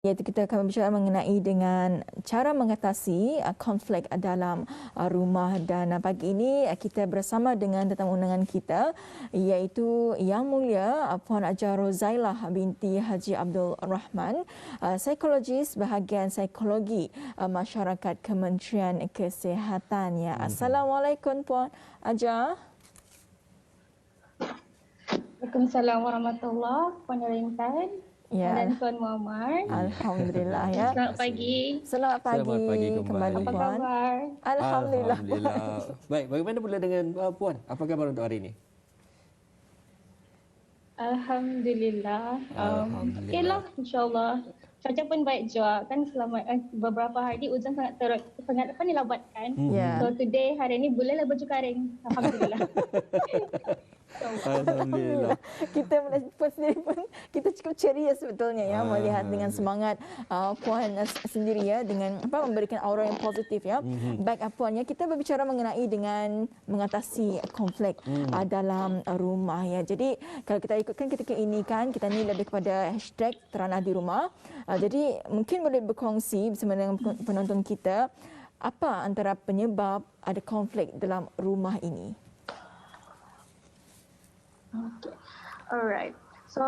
Iaitu kita akan berbicara mengenai dengan cara mengatasi konflik dalam rumah, dan pagi ini kita bersama dengan tetamu undangan kita iaitu Yang Mulia Puan Aja Rozailah binti Haji Abdul Rahman, psikologis bahagian psikologi masyarakat Kementerian Kesihatan. Ya, Assalamualaikum Puan Aja. Waalaikumsalam warahmatullahi wabarakatuh. Ya. Dan Tuan Muammar. Alhamdulillah ya. Selamat pagi. Selamat pagi kembali Apa Puan. khabar? Alhamdulillah. Baik, bagaimana pula dengan Puan? Apa khabar untuk hari ini? Alhamdulillah. Okeylah, insyaAllah. Cuaca pun baik juga kan, selama beberapa hari hujan sangat lambatkan. So today, hari ini bolehlah baju kering. Alhamdulillah. Alhamdulillah. Kita sendiri pun kita cukup ceria sebetulnya ya, melihat dengan semangat Puan sendiri ya, dengan memberikan aura yang positif ya. Baik Puan ya, kita berbicara mengenai dengan mengatasi konflik dalam rumah ya. Jadi kalau kita ikutkan ketika ini kan, kita ni lebih kepada hashtag teranah di rumah. Jadi mungkin boleh berkongsi bersama dengan penonton kita apa antara penyebab ada konflik dalam rumah ini. Okay. Alright. So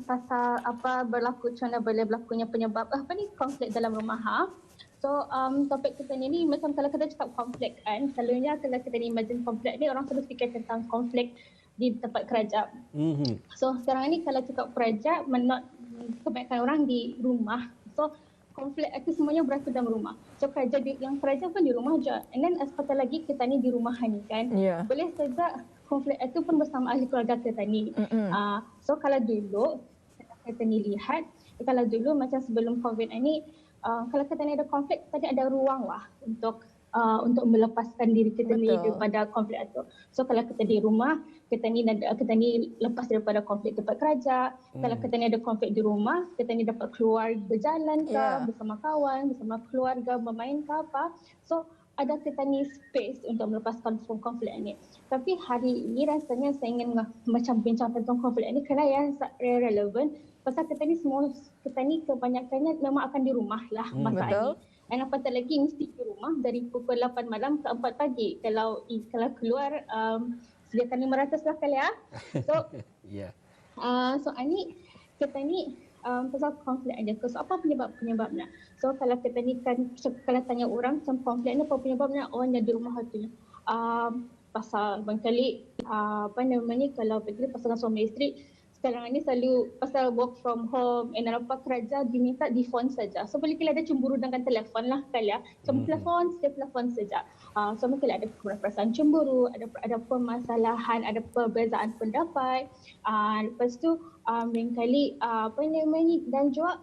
pasal apa berlaku, macam mana boleh berlakunya penyebab konflik dalam rumah So topik kita ni macam kalau kita cakap konflik kan, selalunya kalau kita ni imagine konflik ni, orang selalu fikir tentang konflik di tempat kerja. So sekarang ni kalau cakap kerja, kebanyakan orang di rumah. So konflik itu semuanya berlaku dalam rumah. So yang kerja pun di rumah je. And then apatah lagi kita ni di rumah ni kan. Boleh saja konflik itu pun bersama ahli keluarga kita ni. So kalau dulu kita ni lihat, kalau dulu macam sebelum COVID ini, kalau kita ni ada konflik, tadi ada ruang lah untuk melepaskan diri kita ni daripada konflik itu. So kalau kita di rumah, kita ni lepas daripada konflik tempat kerja. Kalau kita ni ada konflik di rumah, kita ni dapat keluar berjalan ke, bersama kawan, bersama keluarga, bermain ke apa. So ada kita ni space untuk melepaskan konflik ini. Tapi hari ini rasanya saya ingin macam bincang tentang konflik ini kerana yang relevan. Pasal kita ni kebanyakannya memang akan di rumah lah masa ini. Dan apatah lagi mesti di rumah dari pukul 8 malam ke 4 pagi. Kalau keluar, sediakan 500 lah kali ya. So, so ini kita ni pasal konflik aja. So apa penyebabnya? So kalau kita ni kan, kalau tanya orang macam konflik ni apa penyebabnya, orangnya di rumah tu. Pasal barangkali kalau pergi pasangan suami isteri, sekarang ni selalu pasal work from home, apa kerja diminta di phone saja. So boleh kira ada cemburu dengan telefon lah kali ya. Telefon saja. So mungkin ada perasaan cemburu, ada permasalahan, ada perbezaan pendapat. Lepas tu barangkali dan juga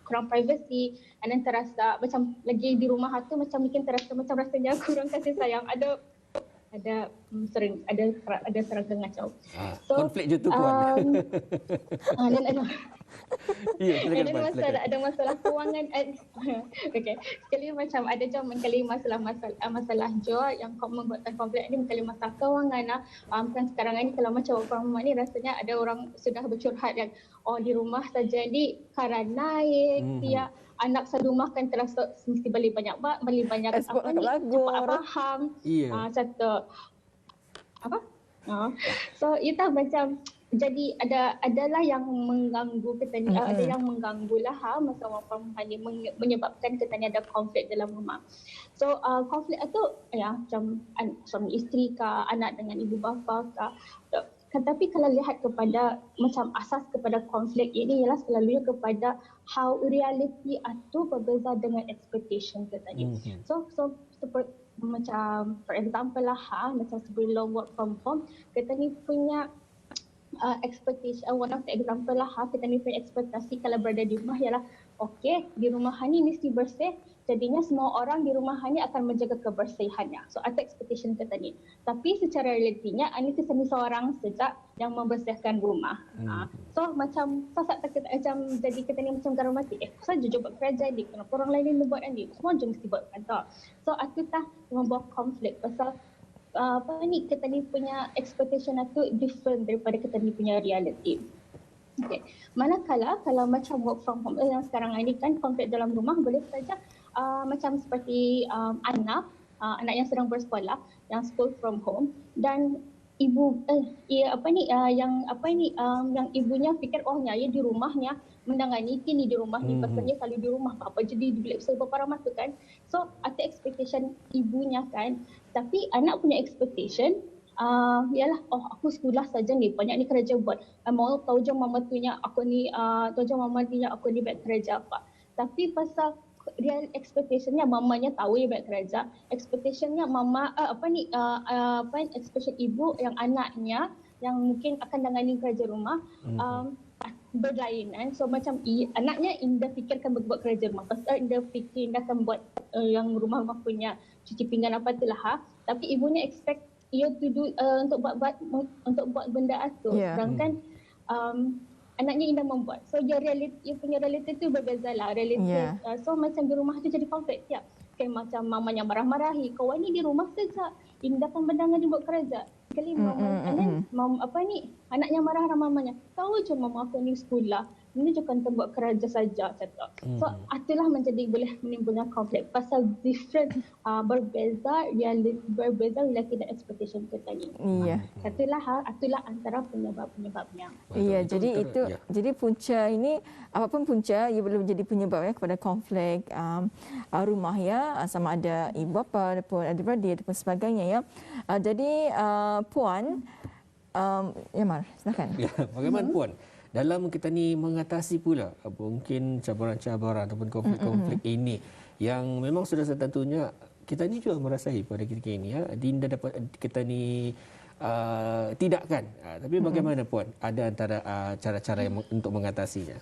kurang privacy, dan terasa macam lagi di rumah tu macam mungkin terasa macam rasanya kurang kasih sayang. Ada serangga ngacau. So, konflik je tu Puan. Dan ada masalah kewangan. Okey. Sekali macam ada je mengkali masalah jual yang membuatkan konflik ni, mengkali masalah kewangan. Kan sekarang ni kalau macam orang rumah ni rasanya ada orang sudah bercurhat yang di rumah saja ni karan naik, dia anak serumah kan terasa mesti beli banyak cepat faham. Satu so itu macam jadi adalah yang mengganggu kita ni, ada yang mengganggu lah masalah perempuan ni, menyebabkan kita ni ada konflik dalam rumah. So konflik itu ya macam suami isteri ke, anak dengan ibu bapa ke. Tetapi kalau lihat kepada macam asas kepada konflik ini ialah selalunya kepada how reality itu berbeza dengan expectation kita ni. So macam for example lah macam sebelum work from home, kita ni punya expectation, one of the example lah kita ni punya ekspektasi kalau berada di rumah ialah okey, di rumah ni mesti bersih, jadinya semua orang di rumah ni akan menjaga kebersihannya. So ada expectation kita ni. Tapi secara realitinya ini kita ni seorang saja yang membersihkan rumah. So macam macam jadi kita ni macam garam mati. Saya jujur buat kerja ni, kenapa orang lain ni buat ni? Semua je mesti buat kan. So aku tak membuat konflik pasal kita ni punya expectation itu different daripada kita ni punya reality. Okay. Manakala kalau macam work from home yang sekarang ini kan konflik dalam rumah boleh saja macam seperti anak yang sedang bersekolah yang school from home dan ibu yang ibunya fikir ya di rumahnya menangani kini di rumah ni pasalnya selalu di rumah apa jadi di bilik beberapa ramah tu kan. So ada expectation ibunya kan, tapi anak punya expectation yalah aku sekolah saja ni banyak ni kerja buat, mau tahu je mama tunya aku ni tahu je mama dia aku ni buat kerja apa, tapi pasal real expectationnya mamanya tahu dia buat kerja, expectationnya mama expectation ibu yang anaknya yang mungkin akan tangani kerja rumah berlainan. So macam anaknya Indah fikirkan buat kerja rumah, pasal Indah fikir Indah akan buat yang rumah-rumah punya cuci pinggan apa itulah tapi ibunya expect ia untuk buat benda itu, sedangkan anaknya Indah membuat. So dia punya realiti tu berbeza lah. So macam di rumah tu jadi konflik tiap. Kayak macam mamanya marah-marahi, kau ni di rumah saja, Indah kan benda dia buat kerja. Sekali anaknya marah sama mamanya, tahu je mama aku ni sekolah, ini juga kan buat kerja saja cakap. So itulah menjadi boleh menimbulkan konflik pasal different berbeza realiti dan expectation kita ni. Itulah antara penyebab-penyebabnya. Jadi punca ini apapun punca ia boleh menjadi penyebab kepada konflik rumah sama ada ibu bapa ataupun adik-beradik ataupun sebagainya jadi Puan Mar silakan. Bagaimana Puan dalam kita ni mengatasi pula mungkin cabaran-cabaran ataupun konflik-konflik ini yang memang sudah setentunya kita ni juga merasai pada ketika ini Dinda dapat kita ni tidakkan tapi bagaimana Puan ada antara cara-cara yang untuk mengatasinya?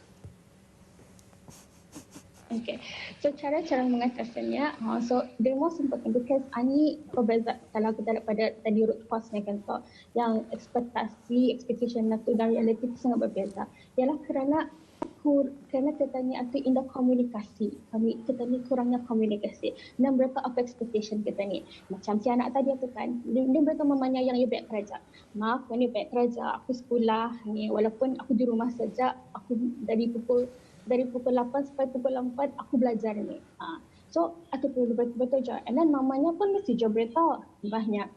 Okay, so cara-cara mengatasinya, so the most important because ani berbeza kalau kita daripada tadi root cause ni kan, so yang expectation tu dan reality tu sangat berbeza. Ialah kerana kita ni atau indah komunikasi, kita ni kurangnya komunikasi dan mereka apa expectation kita ni. Macam si anak tadi tu kan, dia mereka mamanya yang ia baik kerja. Mak, aku ni baik kerja, aku sekolah ni walaupun aku di rumah saja, aku dari pukul 8 sampai pukul 4 aku belajar ni. So aku perlu betul-betul je. And then mamanya pun mesti je beritahu banyak.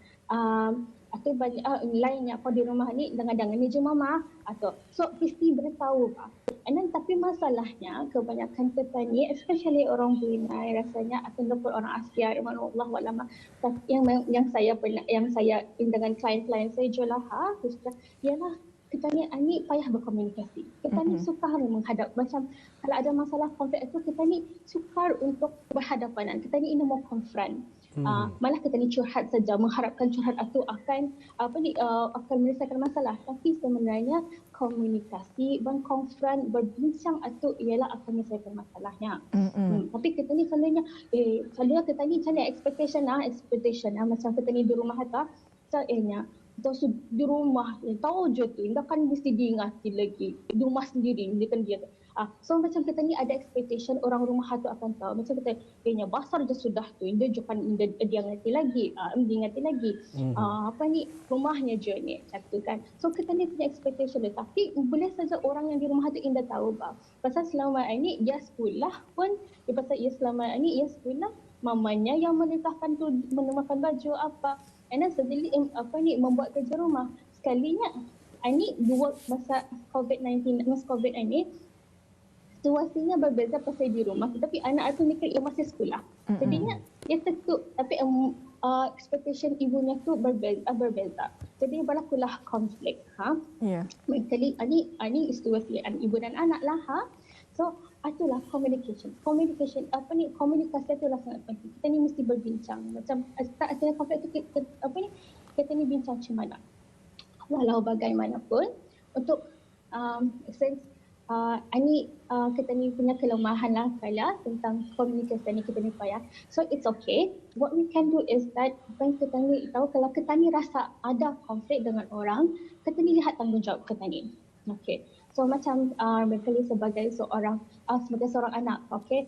Atau banyak lainnya kau di rumah ni dengan ni je mama atau so mesti beritahu pak. And then tapi masalahnya kebanyakan kita ni especially orang Brunei rasanya ataupun orang Asia Allah walama yang saya dengan klien-klien saya jual ialah kita ni payah berkomunikasi. Kita ni sukar menghadap. Macam kalau ada masalah konflik itu, kita ni sukar untuk berhadapan. Kita ni ingin mau confront. Malah kita ni curhat saja, mengharapkan curhat itu akan menyelesaikan masalah. Tapi sebenarnya komunikasi dan confront berbincang itu ialah akan menyelesaikan masalahnya. Tapi kita ni selalunya kita ni macam expectation macam kita ni di rumah kata, terus di rumah tahu je tu Indah kan mesti diingati lagi di rumah sendiri dia kan dia so macam kita ni ada expectation orang rumah tu akan tahu macam kita basar je sudah tu Indah juga kan dia ngerti lagi rumahnya je ni satu kan so kita ni punya expectation dia tapi boleh saja orang yang di rumah tu Indah tahu pasal selama ini dia sekolah pun selama ini ia sekolah mamanya yang menikahkan tu menemakan baju apa. And then suddenly membuat kerja rumah. Sekalinya ini dua masa COVID-19 ini situasinya berbeza pasal di rumah tetapi anak itu mikir ia masih sekolah. Jadinya ia tertutup tapi expectation ibunya tu berbeza. Jadi berlakulah konflik. Kali ini situasi ibu dan anak lah. So itulah communication. Komunikasi itulah sangat penting. Kita ni mesti berbincang. Macam tak ada konflik tu kita ni bincang macam mana. Walau bagaimanapun untuk kita ni punya kelemahan lah kala tentang komunikasi ni kita ni payah. So it's okay. What we can do is that kita ni tahu kalau kita ni rasa ada konflik dengan orang, kita ni lihat tanggungjawab kita ni. Okay. So macam Merkeli sebagai seorang anak, okay,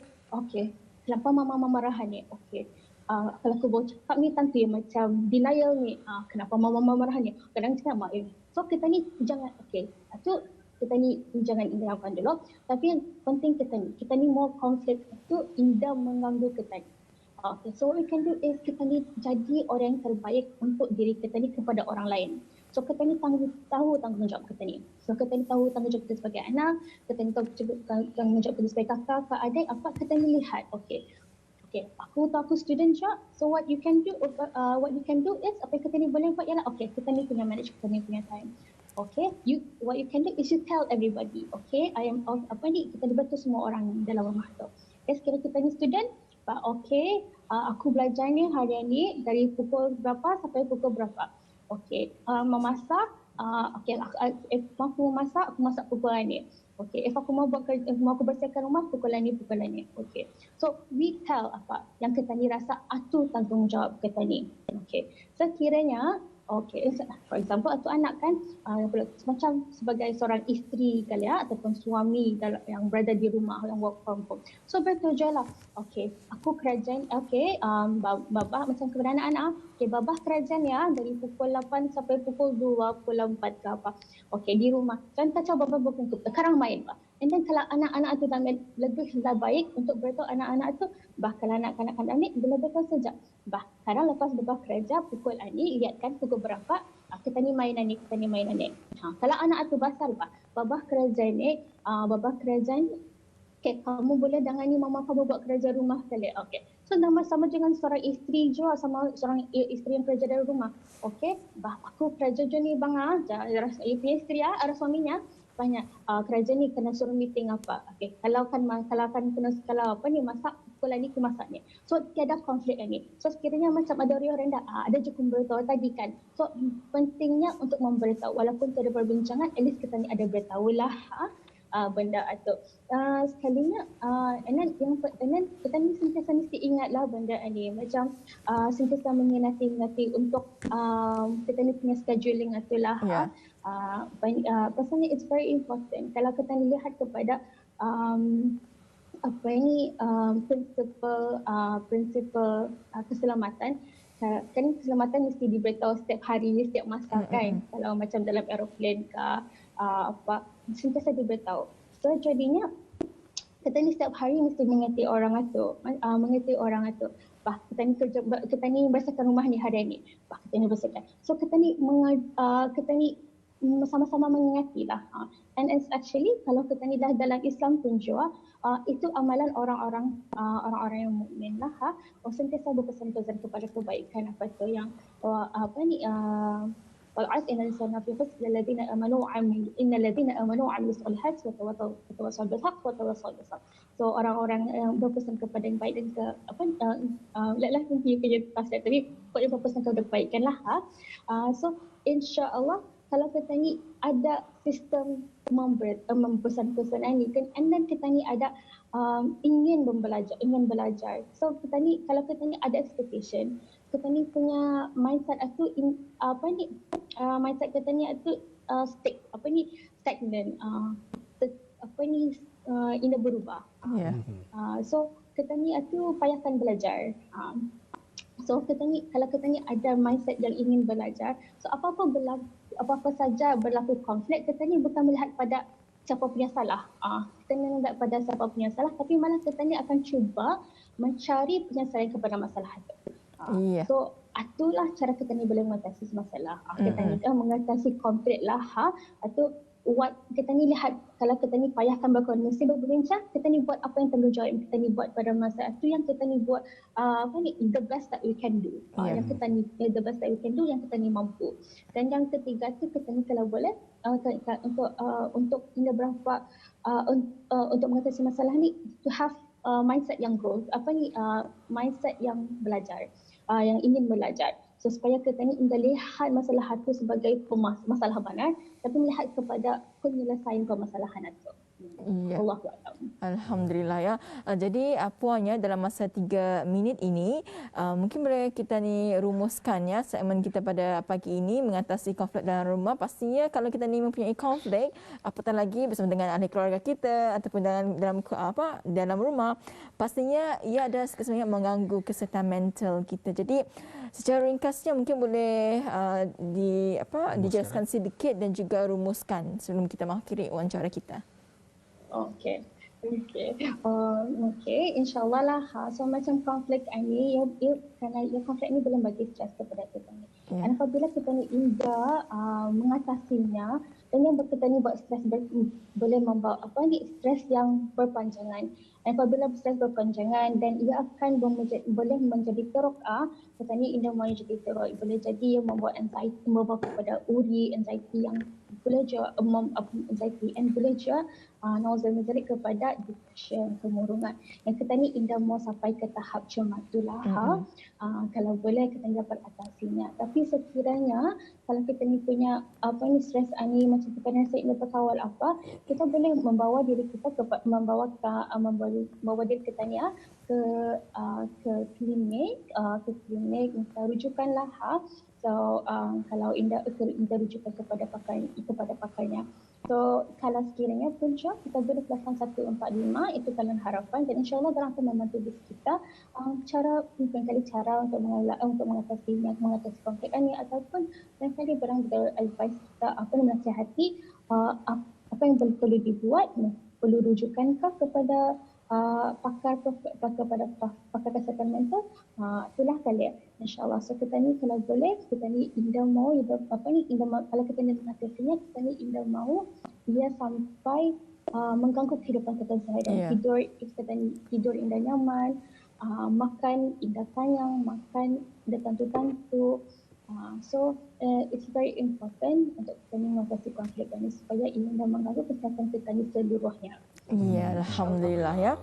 kenapa mama marah ni, okay, kalau aku bawa cakap ni tentu macam denial ni, kenapa mama marah ni, kadang cakap mak so kita ni jangan, okay, itu kita ni jangan inggalkan dulu. Tapi yang penting kita ni more konflik itu indah mengganggu kita ni. Okay, so what we can do is kita ni jadi orang yang terbaik untuk diri kita ni kepada orang lain. So kita ni tahu tanggungjawab kita ni. So kita ni tahu tanggungjawab kita sebagai anak, kita ni tahu tanggungjawab kita sebagai kakak, adik, apa kita ni lihat. Okay, aku tahu aku student juga. So what you can do is apa yang kita ni boleh buat ialah okay, kita ni punya manage kita ni punya time. Okay, what you can do is you tell everybody. Okay, I am apa ni kita dibantu semua orang dalam rumah tu. Okay, sekiranya kita ni student, okay, aku belajar ni hari ni dari pukul berapa sampai pukul berapa. Okay, memasak, okay, if aku masak, aku masak pukul ni. Okay, if aku mau aku bersihkan rumah, pukul ni. Okay, so we tell apa yang kita ni rasa itu tanggungjawab kita ni. Okay, sekiranya okay, for example, atau anak kan macam sebagai seorang isteri kali ya, ataupun suami yang berada di rumah, yang work from home. So betul lah, okay, aku kerajaan, okay, babah macam kepada anak-anak, okay, babah kerajaan ya dari pukul 8 sampai pukul 2, pukul 4 ke apa. Okay, di rumah. Jangan kacau babah berkumpul, sekarang main pak. And then kalau anak-anak tu lebih baik untuk beritahu anak-anak tu, kalau anak-anak ambil, boleh beritahu saja. Sekarang lepas babah kerja pukul ni, lihat kan pukul berapa, kita ni mainan ni. Kalau anak tu besar, babah kerja ni, okay, kamu boleh dengan ni mama kamu buat kerja rumah kali. Okay. So sama dengan seorang isteri juga, sama seorang isteri yang kerja dari rumah. Okay, aku kerja je ni bang ia punya isteri ada suaminya. Banyak kerja ni kena suruh meeting apa. Okay, kalau apa ni masak pukul ni ke masak ni. So tiada konflik ni. So sekiranya macam ada orang dah ada je memberitahu tadi kan. So pentingnya untuk memberitahu walaupun tiada perbincangan, at least kita ni ada beritahu lah benda itu. Sekalinya and then kita ni sentiasa mesti ingatlah benda ni macam sentiasa mengingati untuk kita ni punya scheduling itulah. Yeah. Pasalnya it's very important kalau kita lihat kepada prinsipal keselamatan. Kan keselamatan mesti diberitahu setiap hari, setiap masa kan. Kalau macam dalam aeroplan ke apa, sentiasa diberitahu. So jadinya kita ni setiap hari mesti mengerti orang itu. Kita ni bersihkan rumah ni hari ni. Kita ni bersihkan. So kita ni sama-sama mengingati lah. And it's actually kalau kita ni dah dalam Islam pun juga, itu amalan orang-orang yang mukmin lah. Sentiasa berpesan-pesan kepada kebaikan apa tu yang والعصر إن الإنسان في خسر الذين آمنوا وعملوا الصالحات وتواصوا بالحق وتواصوا بالصبر. So orang-orang yang berpesan kepada yang baik dan letlah mungkin kerja pasal tadi pokoknya berpesan kepada kebaikan lah. So insya-Allah kalau kita ni ada sistem mempesan-pesan ni kan, and then kita ni ada ingin belajar. So kita ni kalau kita ni ada expectation, kita ni punya mindset itu mindset kita ni itu stagnant, ini berubah. Yeah. So kita ni itu payahkan belajar. So kalau kita ni ada mindset yang ingin belajar, so apa-apa saja berlaku konflik, kita ni bukan melihat pada siapa punya salah. Kita ni melihat pada siapa punya salah, tapi malah kita ni akan cuba mencari penyelesaian kepada masalah itu. Yeah. So itulah cara kita ni boleh mengatasi masalah. Kita ni mengatasi konflik lah. Atau kita ni lihat kalau kita ni payahkan berkongsi berbincang, kita ni buat apa yang tanggungjawab yang kita ni buat pada masa itu, yang kita ni buat the best that we can do. Yang kita ni the best that we can do, yang kita ni mampu. Dan yang ketiga tu kita ni kalau boleh untuk untuk mengatasi masalah ni, to have mindset yang growth, mindset yang belajar, yang ingin belajar. So supaya kita ni tidak lihat masalah itu sebagai masalah benar, tapi melihat kepada penyelesaian permasalahan itu. Ya. Allahu a'lam. Alhamdulillah ya. Jadi puannya dalam masa 3 minit ini mungkin boleh kita ni rumuskan ya segmen kita pada pagi ini mengatasi konflik dalam rumah. Pastinya kalau kita ni mempunyai konflik apatah lagi bersama dengan ahli keluarga kita ataupun dalam rumah, pastinya ia ada sebenarnya mengganggu kesihatan mental kita. Jadi secara ringkasnya mungkin boleh dijelaskan sedikit dan juga rumuskan sebelum kita mengakhiri wawancara kita. Okey. Okey, insyaAllah lah. So macam konflik ini, kerana konflik ini boleh bagi stres kepada kita ni. Dan apabila kita ni indah mengatasinya, dan yang kita ni buat stres boleh membawa stres yang berpanjangan. Dan apabila stres berpanjangan, dan ia akan boleh menjadi teruk, kita ni indah mahu jadi teruk. Boleh jadi membuat anxiety, membawa kepada uri, anxiety yang boleh juga anxiety and boleh juga menjadi kepada depression, kemurungan. Yang kita ni indah mau sampai ke tahap cemas itulah. Kalau boleh kita dapat atasinya. Tapi sekiranya kalau kita ni punya stres ni macam kita rasa ini terkawal kita boleh membawa diri kita membawa diri kita ni ke klinik, minta rujukanlah. So kalau indah rujukan kepada pakarnya. So kalau sekiranya punca kita boleh telefon 145, itu kalian harapan, dan insyaAllah orang akan membantu diri kita cara untuk mengatasi konflik ini, ataupun barangkali barang advice kita menasihati apa yang perlu dibuat, perlu rujukankah kepada pakar kesihatan mental, itulah kalian insyaAllah. So kita ni kalau boleh, kita ni indah mau kalau kita ni mengatasinya, kita ni indah mau dia sampai mengganggu kehidupan kita seharian. Tidur indah nyaman, makan indah kenyang, makan indah tentu-tentu. So it's very important untuk kita ni mengatasi konflik ini supaya ini tidak mengganggu kesihatan kita ni seluruhnya. Ya, Alhamdulillah ya.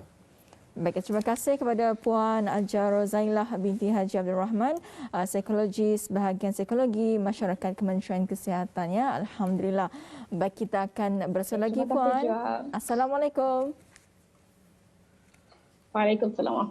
Baik, terima kasih kepada Puan Hajar Rozailah binti Haji Abdul Rahman, psikologis bahagian psikologi masyarakat Kementerian Kesihatan ya. Alhamdulillah. Baik, kita akan bersama lagi Puan. Assalamualaikum. Waalaikumsalam.